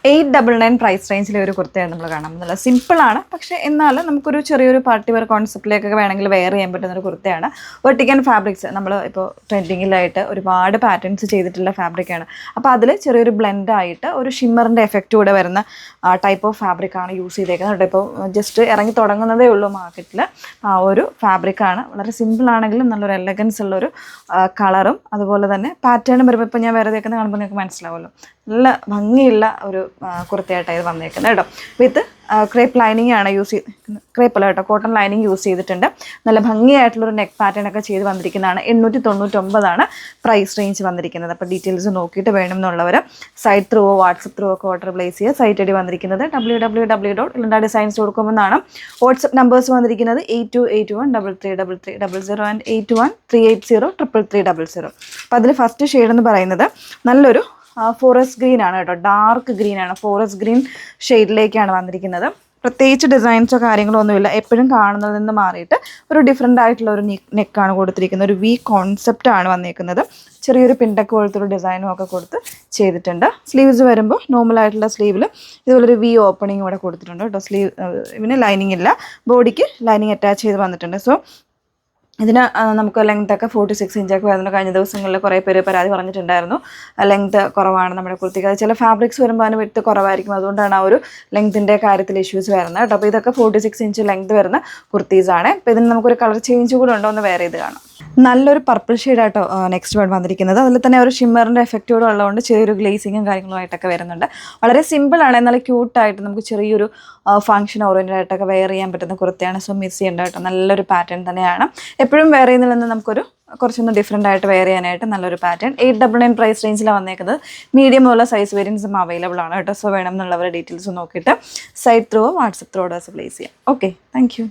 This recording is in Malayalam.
899 പ്രൈസ് റേഞ്ചിലെ ഒരു കുർത്തയാണ് നമ്മൾ കാണാൻ പോകുന്നത്. സിമ്പിളാണ്, പക്ഷേ എന്നാൽ നമുക്കൊരു ചെറിയൊരു പാർട്ടി വെയർ കോൺസെപ്റ്റിലേക്കൊക്കെ വേണമെങ്കിൽ വെയർ ചെയ്യാൻ പറ്റുന്ന ഒരു കുർത്തയാണ്. വെർട്ടിക്കൻ ഫാബ്രിക്സ് നമ്മൾ ഇപ്പോൾ ട്രെൻഡിങ്ങിലായിട്ട് ഒരുപാട് പാറ്റേൺസ് ചെയ്തിട്ടുള്ള ഫാബ്രിക്കാണ്. അപ്പോൾ അതിൽ ചെറിയൊരു ബ്ലെൻഡായിട്ട് ഒരു ഷിമ്മറിൻ്റെ എഫക്റ്റ് കൂടെ വരുന്ന ടൈപ്പ് ഓഫ് ഫാബ്രിക്കാണ് യൂസ് ചെയ്തേക്കുന്നത് കേട്ടോ. ഇപ്പോൾ ജസ്റ്റ് ഇറങ്ങി തുടങ്ങുന്നതേ ഉള്ളൂ മാർക്കറ്റിൽ. ആ ഒരു ഫാബ്രിക്കാണ്. വളരെ സിമ്പിളാണെങ്കിലും നല്ലൊരു എലഗൻസ് ഉള്ളൊരു കളറും അതുപോലെ തന്നെ പാറ്റേണും വരുമ്പോൾ ഇപ്പോൾ ഞാൻ വെറുതെ കാണുമ്പോൾ നിങ്ങൾക്ക് മനസ്സിലാവുമല്ലോ, നല്ല ഭംഗിയുള്ള ഒരു കുർത്തയായിട്ടാണ് ഇത് വന്നേക്കുന്നത് കേട്ടോ. വിത്ത് ക്രേപ്പ് ലൈനിങ് ആണ് യൂസ് ചെയ്ത്, ക്രേപ്പ് അല്ല കേട്ടോ, കോട്ടൺ ലൈനിങ് യൂസ് ചെയ്തിട്ടുണ്ട്. നല്ല ഭംഗിയായിട്ടുള്ളൊരു നെക്ക് പാറ്റേൺ ഒക്കെ ചെയ്ത് വന്നിരിക്കുന്നതാണ്. 899 പ്രൈസ് റേഞ്ച് വന്നിരിക്കുന്നത്. അപ്പോൾ ഡീറ്റെയിൽസ് നോക്കിയിട്ട് വേണം എന്നുള്ളവർ സൈറ്റ് ത്രൂവോ വാട്സപ്പ് ത്രൂ ഒക്കെ ഓർഡർ പ്ലേസ് ചെയ്യുക. സൈറ്റ് ഐ ഡി വന്നിരിക്കുന്നത് www.ilindadesigns.com എന്നാണ്. വാട്സപ്പ് നമ്പേഴ്സ് വന്നിരിക്കുന്നത് 8281333300 ആൻഡ് 8138038000. അപ്പോൾ അതിൽ ഫസ്റ്റ് ഷെയ്ഡ് എന്ന് പറയുന്നത് നല്ലൊരു ഫോറസ്റ്റ് ഗ്രീൻ ആണ് കേട്ടോ. ഡാർക്ക് ഗ്രീൻ ആണ്, ഫോറസ്റ്റ് ഗ്രീൻ ഷെയ്ഡിലേക്കാണ് വന്നിരിക്കുന്നത്. പ്രത്യേകിച്ച് ഡിസൈൻസോ കാര്യങ്ങളോ ഒന്നുമില്ല, എപ്പോഴും കാണുന്നതിൽ നിന്ന് മാറിയിട്ട് ഒരു ഡിഫറെൻ്റ് ആയിട്ടുള്ള ഒരു നെക്കാണ് കൊടുത്തിരിക്കുന്നത്. ഒരു വി കോൺസെപ്റ്റാണ് വന്നിരിക്കുന്നത്. ചെറിയൊരു പിണ്ടക്ക് പോലത്തൊരു ഡിസൈനും ഒക്കെ കൊടുത്ത് ചെയ്തിട്ടുണ്ട്. സ്ലീവ്സ് വരുമ്പോൾ നോർമൽ ആയിട്ടുള്ള സ്ലീവിൽ ഇതുപോലൊരു വി ഓപ്പണിംഗ് ഇവിടെ കൊടുത്തിട്ടുണ്ട് കേട്ടോ. ഇവന് ലൈനിങ് ഇല്ല, ബോഡിക്ക് ലൈനിങ് അറ്റാച്ച് ചെയ്ത് വന്നിട്ടുണ്ട്. സോ ഇതിന് നമുക്ക് ലെങ്ത്തൊക്കെ 46 ഇഞ്ചൊക്കെ വരുന്ന. കഴിഞ്ഞ ദിവസങ്ങളിൽ കുറേ പേര് പരാതി പറഞ്ഞിട്ടുണ്ടായിരുന്നു ലെങ്ത്ത് കുറവാണ് നമ്മുടെ കുർത്തിക്ക്. അത് ചില ഫാബ്രിക്സ് വരുമ്പോൾ അതിന് വിട്ട് കുറവായിരിക്കും, അതുകൊണ്ടാണ് ആ ഒരു ലെങ്ത്തിൻ്റെ കാര്യത്തിൽ ഇഷ്യൂസ് വരുന്നത് കേട്ടോ. അപ്പോൾ ഇതൊക്കെ 46 ഇഞ്ച് ലെങ്ത് വരുന്ന കുർത്തീസാണ്. അപ്പോൾ ഇതിന് നമുക്കൊരു കളർ ചേഞ്ച് കൂടെ ഉണ്ടോ എന്ന് വേറെ ഇത് കാണാം. നല്ലൊരു പർപ്പിൾ ഷെയ്ഡായിട്ടോ നെക്സ്റ്റ് വൺ വന്നിരിക്കുന്നത്. അതിൽ തന്നെ ഒരു ഷിമ്മറിൻ്റെ എഫക്റ്റ് കൂടെ ഉള്ളതുകൊണ്ട് ചെറിയൊരു ഗ്ലേസിങ്ങും കാര്യങ്ങളുമായിട്ടൊക്കെ വരുന്നുണ്ട്. വളരെ സിമ്പിളാണ്, എന്നാൽ ക്യൂട്ടായിട്ട് നമുക്ക് ചെറിയൊരു ഫംഗ്ഷൻ ഓറിയൻറ്റഡ് ആയിട്ടൊക്കെ വെയർ ചെയ്യാൻ പറ്റുന്ന കുർത്തയാണ്. സോ മിസ് ചെയ്യേണ്ട കേട്ടോ. നല്ലൊരു പാറ്റേൺ തന്നെയാണ്. എപ്പോഴും വെയർ ചെയ്യുന്നതിൽ നിന്ന് നമുക്കൊരു കുറച്ചൊന്ന് ഡിഫറെൻ്റ് ആയിട്ട് വെയർ ചെയ്യാനായിട്ട് നല്ലൊരു പാറ്റേൺ. 899 പ്രൈസ് റേഞ്ചിലാണ് വന്നേക്കുന്നത്. മീഡിയം ഉള്ള സൈസ് വേരിയൻസും അവൈലബിൾ ആണ് കേട്ടോ. സോ വേണം എന്നുള്ളവരുടെ ഡീറ്റെയിൽസ് നോക്കിയിട്ട് site through WhatsApp through orders place ചെയ്യാം. Okay, thank U.